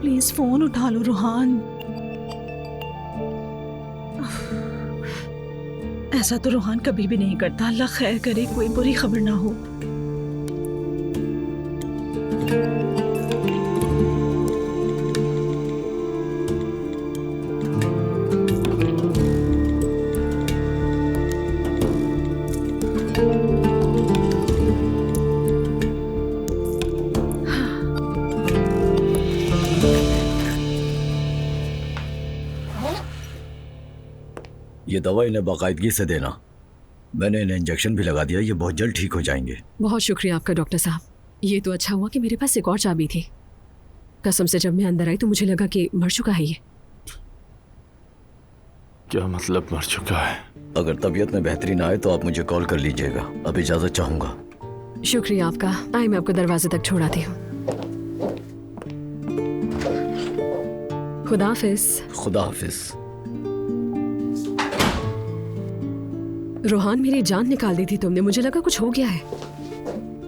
Please phone उठा लो रोहान। ऐसा तो रोहान कभी भी नहीं करता। अल्लाह खैर करे, कोई बुरी खबर ना हो। ये दवा इन्हें बाकायदगी से देना। मैंने इन्हें इंजेक्शन भी लगा दिया, ये बहुत जल्द ठीक हो जाएंगे। बहुत शुक्रिया आपका डॉक्टर साहब। ये तो अच्छा हुआ कि मेरे पास एक और चाबी थी। कसम से जब मैं अंदर आई तो मुझे लगा कि मर चुका है ये। क्या मतलब मर चुका है? अगर तबीयत में बेहतरी ना आए तो आप मुझे कॉल कर लीजिएगा। अब इजाजत चाहूंगा। शुक्रिया आपका। आई मैं आपको दरवाजे तक छोड़ाती हूँ। खुदा हाफिज। खुदा हाफिज। रोहान मेरी जान निकाल दी थी तुमने। मुझे लगा कुछ हो गया है।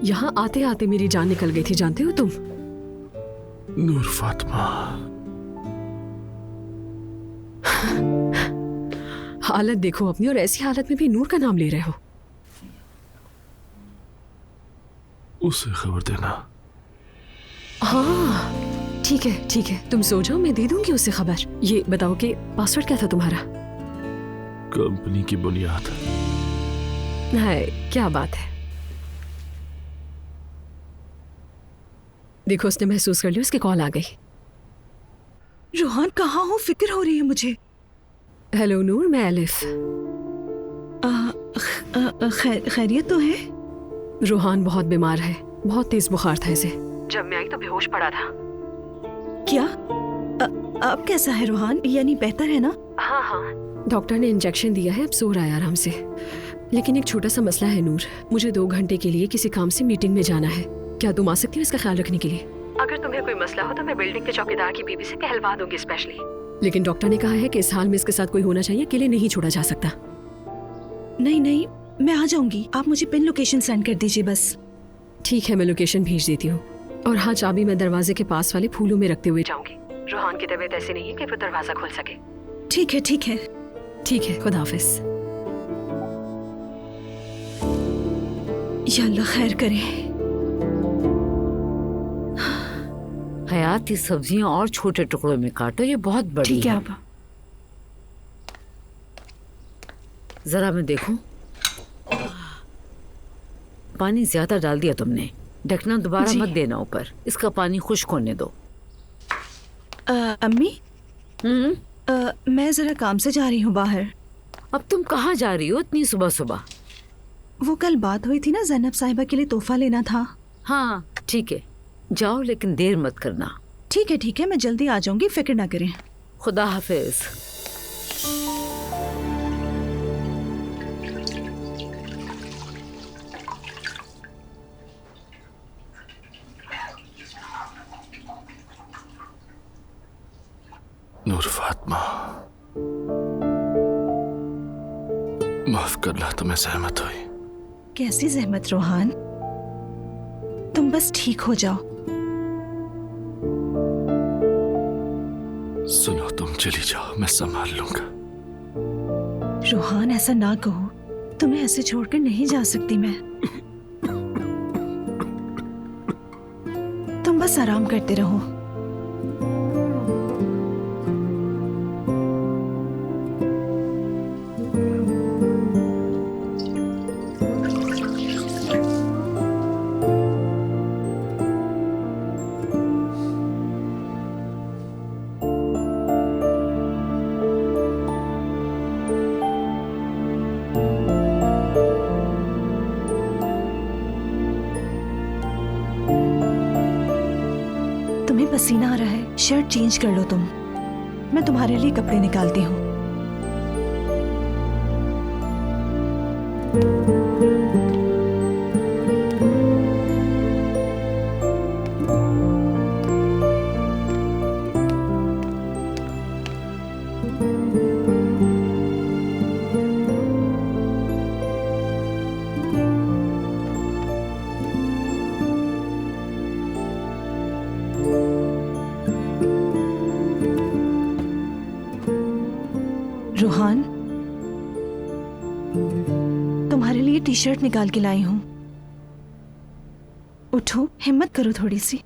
यहाँ आते आते मेरी जान निकल गई थी, जानते हो तुम? नूर फातिमा। हालत देखो अपनी, और ऐसी हालत में भी नूर का नाम ले रहे हो। उसे खबर देना। हाँ ठीक है ठीक है, तुम सो जाओ, मैं दे दूंगी उसे खबर। ये बताओ कि पासवर्ड क्या था तुम्हारा? कंपनी की बुनियाद। है, क्या बात है। देखो उसने महसूस कर लिया, उसकी कॉल आ गई। रोहान कहाँ हो? फिक्र हो रही है मुझे। हेलो नूर, मैं एलिफ। खैरियत तो है? रोहान बहुत बीमार है, बहुत तेज बुखार था इसे। जब मैं आई तो बेहोश पड़ा था। क्या? अब कैसा है रोहान? यानी बेहतर है ना? हाँ हाँ, डॉक्टर ने इंजेक्शन दिया है, अब सो रहा है आराम से। लेकिन एक छोटा सा मसला है नूर, मुझे 2 घंटे के लिए किसी काम से मीटिंग में जाना है। क्या तुम आ सकती हो इसका ख्याल रखने के लिए? अगर तुम्हें कोई मसला हो तो मैं बिल्डिंग के चौकीदार की बीवी से कहलवा दूंगी स्पेशली। लेकिन डॉक्टर ने कहा है कि इस हाल में इसके साथ कोई होना चाहिए, अकेले नहीं छोड़ा जा सकता। नहीं नहीं, मैं आ जाऊंगी। आप मुझे पिन लोकेशन सेंड कर दीजिए बस। ठीक है, मैं लोकेशन भेज देती हूँ। और हाँ, चाबी मैं दरवाजे के पास वाले फूलों में रखते हुए जाऊंगी। रोहान की तबीयत ऐसी नहीं है कि वो दरवाजा खोल सके। ठीक है ठीक है। ठीक है, खुदा हाफिज। या अल्लाह खैर करे। हयात, ये सब्जियां और छोटे टुकड़ों में काटो, ये बहुत बड़ी ठीक है। आप जरा मैं देखूं। पानी ज्यादा डाल दिया तुमने। ढकना दोबारा मत देना ऊपर, इसका पानी खुश्क होने दो। अम्मी, मैं जरा काम से जा रही हूँ बाहर। अब तुम कहाँ जा रही हो इतनी सुबह सुबह? वो कल बात हुई थी ना, ज़ैनब साहिबा के लिए तोहफा लेना था। हाँ ठीक है, जाओ लेकिन देर मत करना। ठीक है, मैं जल्दी आ जाऊंगी, फिक्र ना करें। खुदा हाफिज। नूर फातिमा, माफ करना, तुम्हें सहमत हुई। कैसी जहमत रोहान? तुम बस ठीक हो जाओ। सुनो, तुम चली जाओ, मैं संभाल लूंगा। रोहान ऐसा ना कहो, तुम्हें ऐसे छोड़कर नहीं जा सकती मैं। तुम बस आराम करते रहो। तुम्हें पसीना आ रहा है, शर्ट चेंज कर लो तुम। मैं तुम्हारे लिए कपड़े निकालती हूँ। रोहान, तुम्हारे लिए टी शर्ट निकाल के लाई हूं। उठो, हिम्मत करो थोड़ी सी।